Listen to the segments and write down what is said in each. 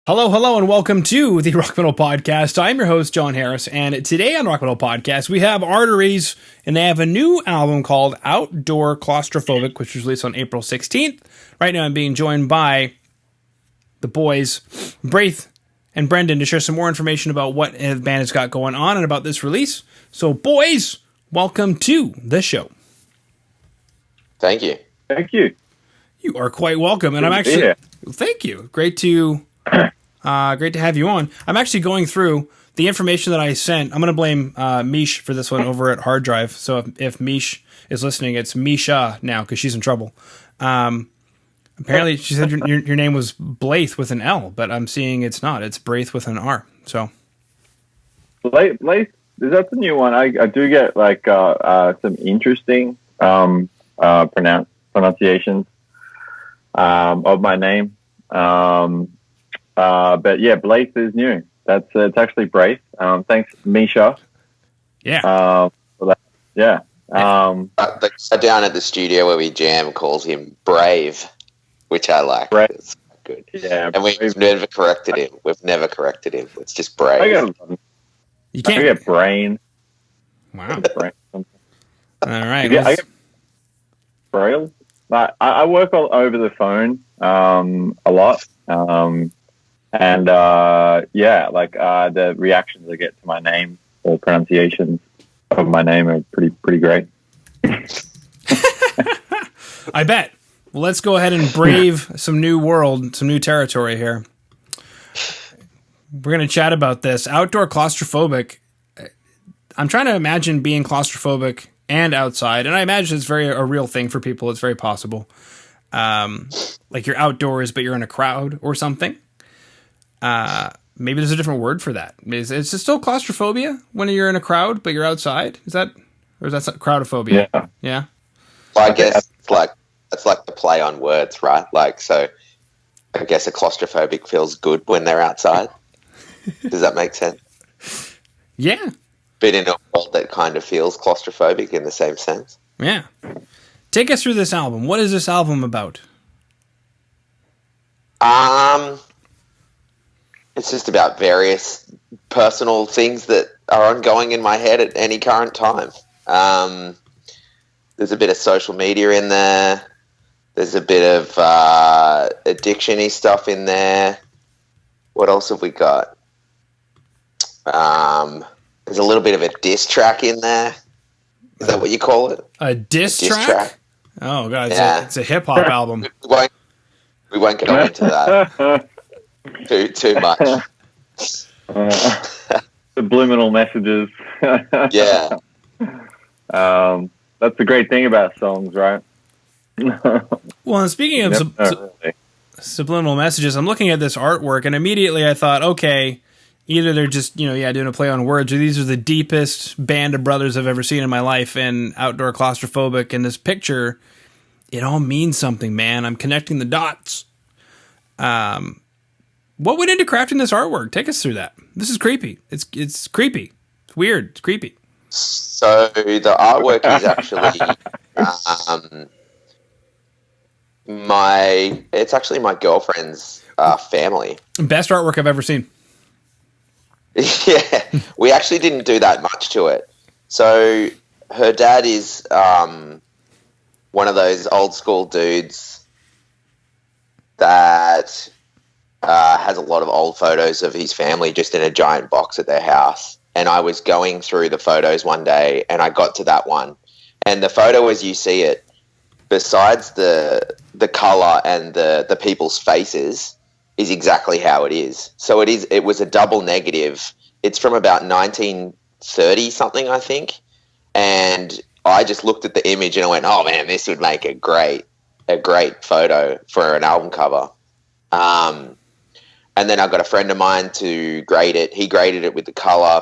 Hello, hello, and welcome to the Rock Metal Podcast. I'm your host, John Harris, and today on Rock Metal Podcast, we have Arteries, and they have a new album called Outdoor Claustrophobic, which was released on April 16th. Right now, I'm being joined by the boys, Braithe and Brendan, to share some more information about what the band has got going on and about this release. So, boys, welcome to the show. Thank you. Thank you. You are quite welcome, and I'm actually... Thank you. Great to have you on. I'm actually going through the information that I sent. I'm going to blame Mish for this one over at Hard Drive. So if Mish is listening, it's Misha now because she's in trouble. Apparently, she said your name was Braithe with an L, but I'm seeing it's not. It's Braithe with an R. So Braithe, is that the new one? I do get some interesting pronunciations of my name. But yeah, Braithe is new. It's actually Braithe. Thanks, Misha. Yeah. For that. Yeah. The guy down at the studio where we jam calls him Brave, which I like. Brave. It's good. Yeah. And we've never corrected him. It's just Brave. You can't get brain. Wow. Brain. All right. I get braille. I work all over the phone a lot. The reactions I get to my name or pronunciations of my name are pretty great. I bet. Well, let's go ahead and brave some new world, some new territory here. We're going to chat about this. Outdoor Claustrophobic. I'm trying to imagine being claustrophobic and outside, and I imagine it's a real thing for people. It's very possible. Like you're outdoors, but you're in a crowd or something. Maybe there's a different word for that. Is it still claustrophobia when you're in a crowd, but you're outside? Is that crowdophobia? Yeah. Yeah. Well, I guess it's like the play on words, right? Like, so I guess a claustrophobic feels good when they're outside. Does that make sense? Yeah. But in a world that kind of feels claustrophobic in the same sense. Yeah. Take us through this album. What is this album about? It's just about various personal things that are ongoing in my head at any current time. There's a bit of social media in there. There's a bit of addiction-y stuff in there. What else have we got? There's a little bit of a diss track in there. Is that what you call it? A diss track? Oh, God. It's a hip-hop album. We won't get into that too much. Subliminal messages. Yeah. That's the great thing about songs, right? Well, and speaking of subliminal messages, I'm looking at this artwork, and immediately I thought, okay, either they're just, doing a play on words, or these are the deepest band of brothers I've ever seen in my life, and Outdoor Claustrophobic, and this picture, it all means something, man. I'm connecting the dots. What went into crafting this artwork? Take us through that. This is creepy. It's creepy. It's weird. It's creepy. So the artwork is actually my girlfriend's family. Best artwork I've ever seen. Yeah, we actually didn't do that much to it. So her dad is one of those old school dudes that has a lot of old photos of his family just in a giant box at their house. And I was going through the photos one day and I got to that one. And the photo as you see it, besides the color and the people's faces, is exactly how it is. So it was a double negative. It's from about 1930 something, I think. And I just looked at the image and I went, oh man, this would make a great photo for an album cover. And then I got a friend of mine to grade it. He graded it with the color.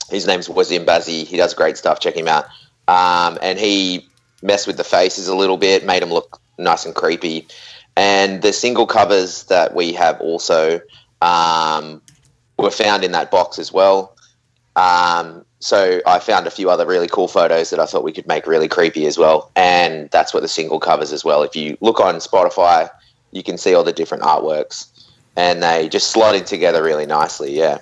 His name's Wazim Bazzi. He does great stuff. Check him out. And he messed with the faces a little bit, made them look nice and creepy. And the single covers that we have also were found in that box as well. So I found a few other really cool photos that I thought we could make really creepy as well. And that's what the single covers as well. If you look on Spotify, you can see all the different artworks. and they just slot in together really nicely. Yeah,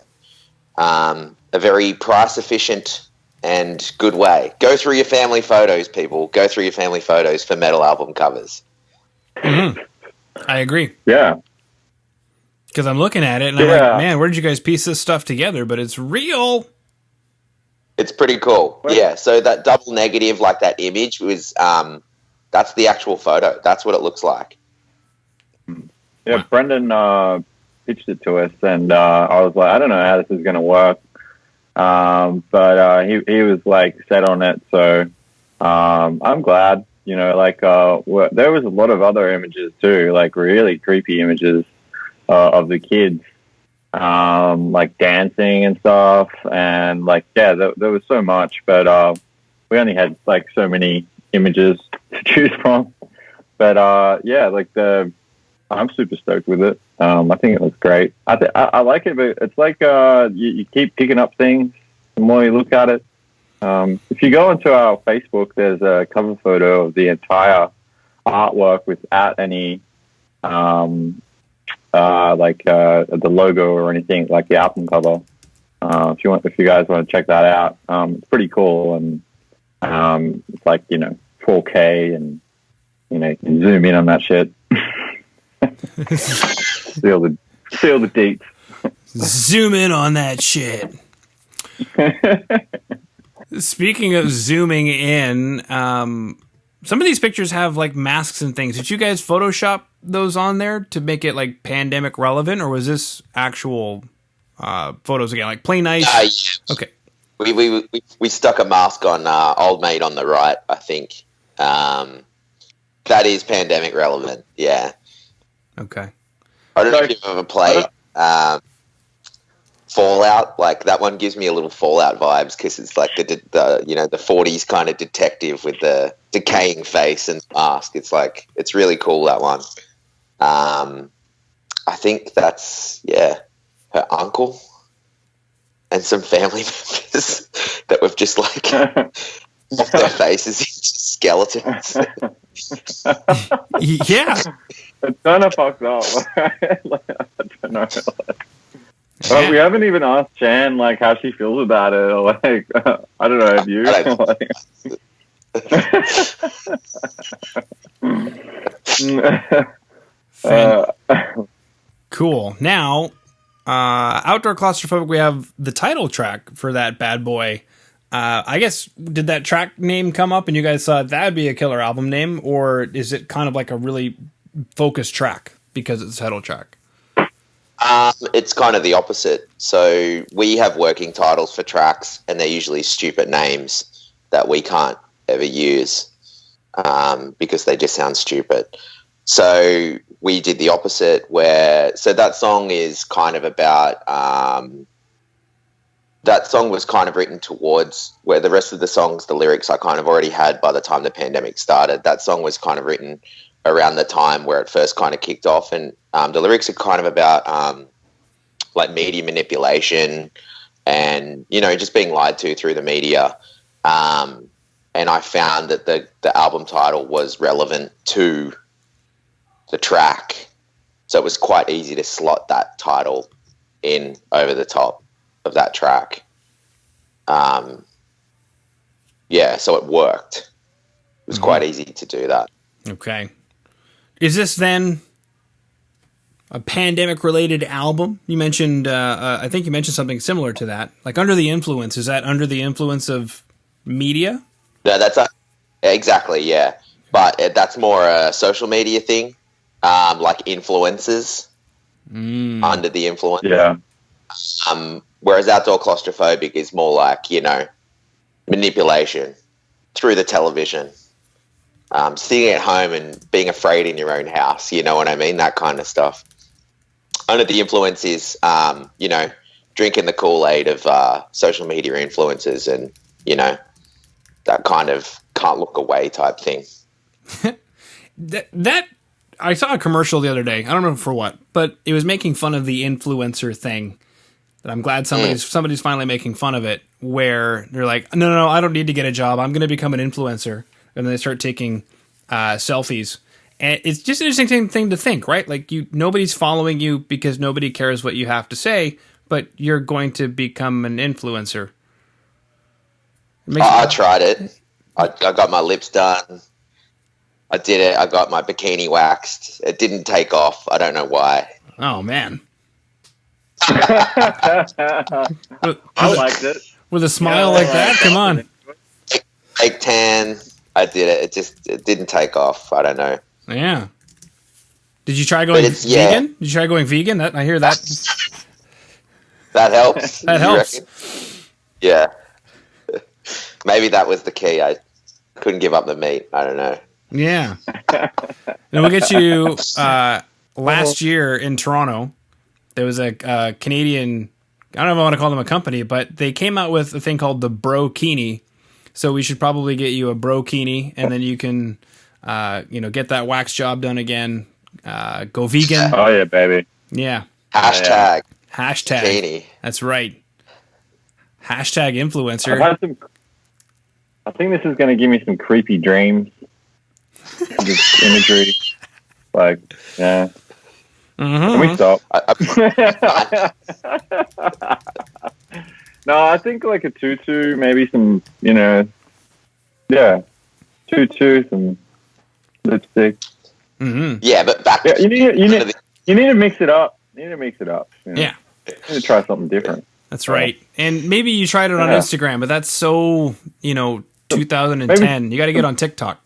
a very price efficient and good way. Go through your family photos, people. Go through your family photos for metal album covers. Mm-hmm. I agree. Yeah. Because I'm looking at it and I'm like, man, where did you guys piece this stuff together? But it's real. It's pretty cool. Yeah. So that double negative, like that image, was that's the actual photo. That's what it looks like. Yeah, wow. Brendan pitched it to us, and I was like, I don't know how this is going to work. But he was like set on it. So I'm glad, you know, like there was a lot of other images too, like really creepy images of the kids, like dancing and stuff. And like, yeah, there was so much, but we only had like so many images to choose from. But yeah, like I'm super stoked with it. I think it looks great. I like it, but it's like you keep picking up things the more you look at it. If you go onto our Facebook, there's a cover photo of the entire artwork without any the logo or anything, like the album cover. If you guys want to check that out, it's pretty cool, and it's like, you know, 4K, and you know, you can zoom in on that shit. Seal the deets. Zoom in on that shit. Speaking of zooming in, some of these pictures have like masks and things. Did you guys Photoshop those on there to make it like pandemic relevant, or was this actual photos again, like plain nice? Yeah. Okay. We stuck a mask on Old Mate on the right, I think. That is pandemic relevant. Yeah. Okay. I don't know if you've ever played Fallout. Like, that one gives me a little Fallout vibes, because it's like the you know, the 40s kind of detective with the decaying face and mask. It's like, it's really cool, that one. I think that's, yeah, her uncle and some family members that we've just like knocked their faces into skeletons. Yeah. It's kind of fucked up. Like, I don't know. We haven't even asked Chan like how she feels about it, or like I don't know if you. Cool. Now, Outdoor Claustrophobic, we have the title track for that bad boy. I guess, did that track name come up and you guys thought that'd be a killer album name, or is it kind of like a really focused track because it's a title track? It's kind of the opposite. So we have working titles for tracks, and they're usually stupid names that we can't ever use because they just sound stupid. So we did the opposite, so that song is kind of about, that song was kind of written towards where the rest of the songs, the lyrics I kind of already had by the time the pandemic started. That song was kind of written around the time where it first kind of kicked off, and the lyrics are kind of about like media manipulation and, you know, just being lied to through the media. And I found that the album title was relevant to the track, so it was quite easy to slot that title in over the top of that track. Yeah, so it worked. It was quite easy to do that. Okay. Is this then a pandemic-related album? You mentioned, I think you mentioned something similar to that. Like Under the Influence, is that under the influence of media? No, exactly, yeah. But that's more a social media thing, like influencers under the influence. Yeah. Whereas Outdoor Claustrophobic is more like, you know, manipulation through the television. Sitting at home and being afraid in your own house, you know what I mean? That kind of stuff. Under the influence is, you know, drinking the Kool-Aid of social media influencers and, you know, that kind of can't look away type thing. that I saw a commercial the other day. I don't know for what, but it was making fun of the influencer thing. That I'm glad somebody's finally making fun of it, where they're like, no, I don't need to get a job. I'm going to become an influencer. And then they start taking selfies. And it's just an interesting thing to think, right? Like nobody's following you because nobody cares what you have to say, but you're going to become an influencer. I tried it. I got my lips done. I did it. I got my bikini waxed. It didn't take off. I don't know why. Oh, man. I liked it. With a smile like that? Come on. Fake tan. I did it. It didn't take off. I don't know. Yeah. Did you try going vegan? Yeah. Did you try going vegan? I hear that. That helps. That helps. Reckon? Yeah. Maybe that was the key. I couldn't give up the meat. I don't know. Yeah. And we'll get you last year in Toronto. There was a Canadian, I don't know if I want to call them a company, but they came out with a thing called the Brokini. So we should probably get you a Brokini, and then you can, get that wax job done again. Go vegan. Oh yeah, baby. Yeah. Hashtag. Bikini. That's right. Hashtag influencer. I've had I think this is going to give me some creepy dreams. This imagery. Like, yeah. Mm-hmm. Can we stop? No, I think like a tutu, maybe some, tutu, some lipstick. Mm-hmm. Yeah, but back. Yeah, you need to mix it up. You need to mix it up. Yeah. You need to try something different. That's right. And maybe you tried it on Instagram, but that's so, 2010. You got to get on TikTok.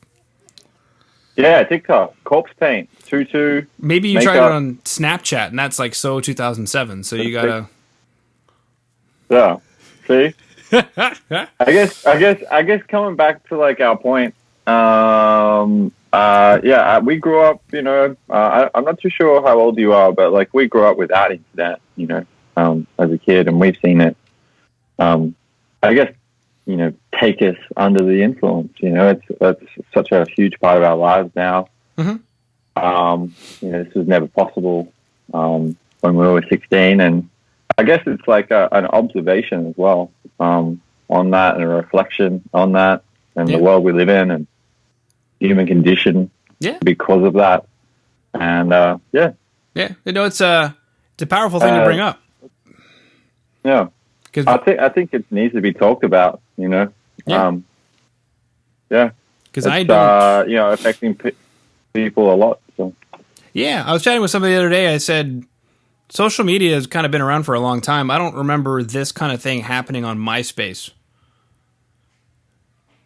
Yeah, TikTok. Corpse paint. Tutu. Maybe you makeup. tried it on Snapchat, and that's like so 2007. So you got to... Yeah. See? I guess coming back to like our point, we grew up, I'm not too sure how old you are, but like we grew up without internet, as a kid, and we've seen it, I guess, take us under the influence, that's such a huge part of our lives now. Mm-hmm. This was never possible, when we were 16, and I guess it's like an observation as well, on that, and a reflection on that, and the world we live in, and human condition because of that. And it's a powerful thing to bring up. Yeah, I think it needs to be talked about. Because I don't. Affecting people a lot. So I was chatting with somebody the other day. I said, social media has kind of been around for a long time. I don't remember this kind of thing happening on MySpace.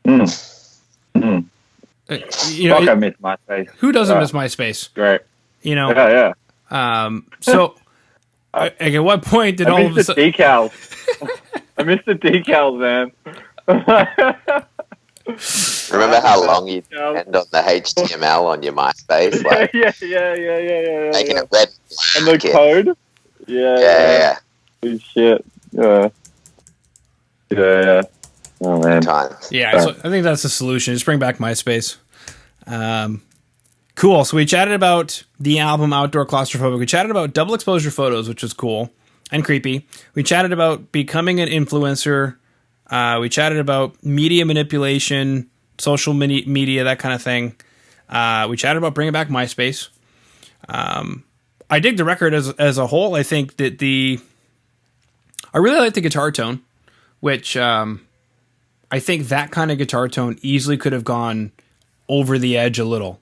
I miss MySpace. Who doesn't miss MySpace? Great. So, at what point did all of a sudden... decals? I missed the decals, man. Remember how long you'd spend on the HTML on your MySpace? Like, yeah. Making it red. And the code? Yeah. Holy shit. Yeah. Oh, man. Times. Yeah, so I think that's the solution. Just bring back MySpace. Cool. So we chatted about the album Outdoor Claustrophobic. We chatted about double exposure photos, which was cool and creepy. We chatted about becoming an influencer. We chatted about media manipulation, social media, that kind of thing. We chatted about bringing back MySpace. I dig the record as a whole. I think that I really like the guitar tone, which I think that kind of guitar tone easily could have gone over the edge a little.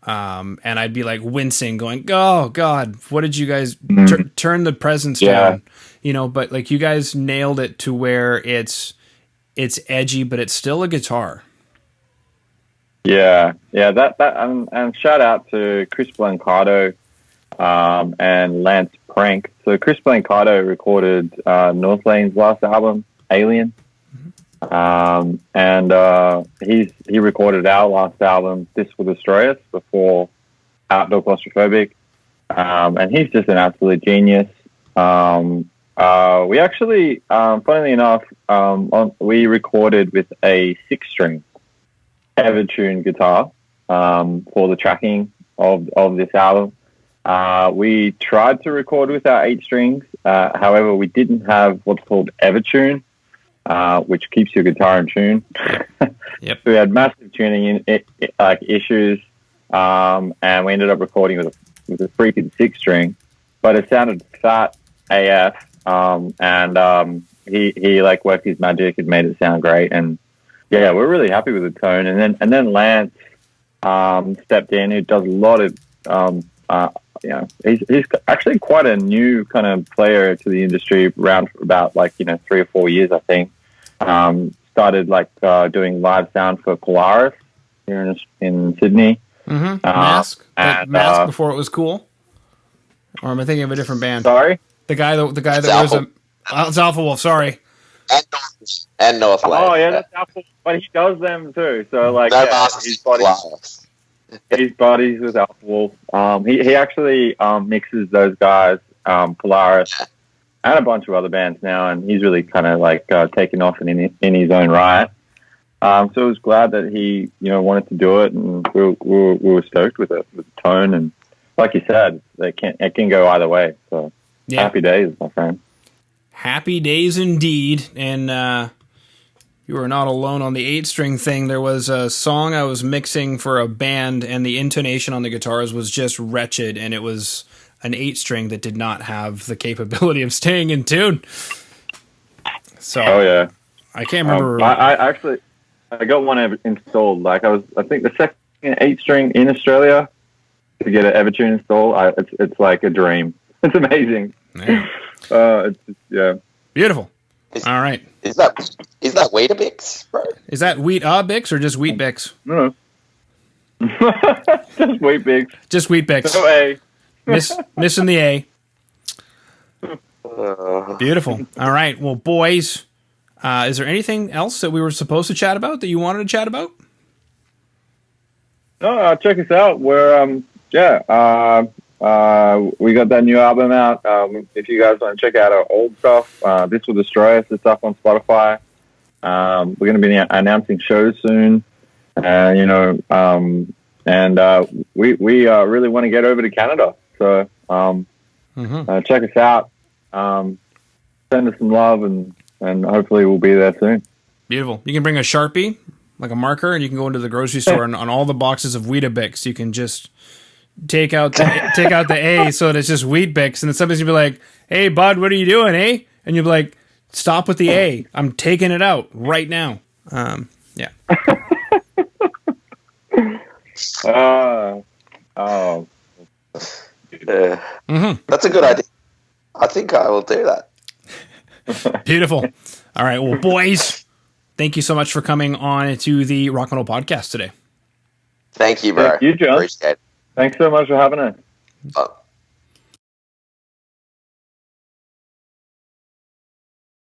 And I'd be like wincing, going, "Oh God, what did you guys turn the presence down?" But like you guys nailed it to where it's edgy, but it's still a guitar. Yeah. That and shout out to Chris Blancato and Lance Prank. So Chris Blancato recorded Northlane's last album, Alien. He recorded our last album, This Will Destroy Us, before Outdoor Claustrophobic. And he's just an absolute genius. We actually, funnily enough, we recorded with a 6-string Evertune guitar for the tracking of this album. We tried to record with our 8 strings. However, we didn't have what's called Evertune, which keeps your guitar in tune. Yep. So we had massive tuning in issues. and we ended up recording with a freaking 6-string, but it sounded fat AF. He like worked his magic and made it sound great, and yeah, we're really happy with the tone. And then Lance stepped in, who does a lot of he's actually quite a new kind of player to the industry, around for about 3 or 4 years, I think. Started doing live sound for Polaris here in Sydney. Mm-hmm. Mask, Mask before it was cool. Or am I thinking of a different band? Sorry, the guy that wears a. It's Alpha Wolf. Sorry. And Northland. Oh yeah, that's Alpha. But he does them too. So his buddies with Alpha Wolf. He actually mixes those guys, Polaris, and a bunch of other bands now, and he's really kind of taken off in his own right. So I was glad that he wanted to do it, and we were stoked with it, with the tone, and like you said, it can go either way. So happy days, my friend. Happy days indeed, and you were not alone on the 8-string thing. There was a song I was mixing for a band, and the intonation on the guitars was just wretched, and it was an 8-string that did not have the capability of staying in tune. So, I can't remember. I got one installed. I think the second 8-string in Australia to get an Evertune installed. It's like a dream. It's amazing. Yeah. It's just, beautiful. All right. Is that Weetabix, bro? Is that Wheat-Bix or just Wheat-Bix? No. Just Wheat-Bix. Just Wheat-Bix. No A. Missing the A. Beautiful. All right. Well, boys, is there anything else that we were supposed to chat about that you wanted to chat about? No, check us out. We're we got that new album out. If you guys want to check out our old stuff, This Will Destroy Us, it's up on Spotify. We're going to be announcing shows soon. We really want to get over to Canada. So check us out. Send us some love, and hopefully we'll be there soon. Beautiful. You can bring a Sharpie, like a marker, and you can go into the grocery store and on all the boxes of Weetabix, you can just take out the A so that it's just Wheat-Bix, and then somebody's gonna be like, "Hey, bud, what are you doing, eh?" And you'll be like, "Stop with the A. I'm taking it out right now." Yeah. That's a good idea. I think I will do that. Beautiful. All right, well, boys, thank you so much for coming on to the Rock Metal Podcast today. Thank you, bro. Thank you, John. Appreciate it. Thanks so much for having us.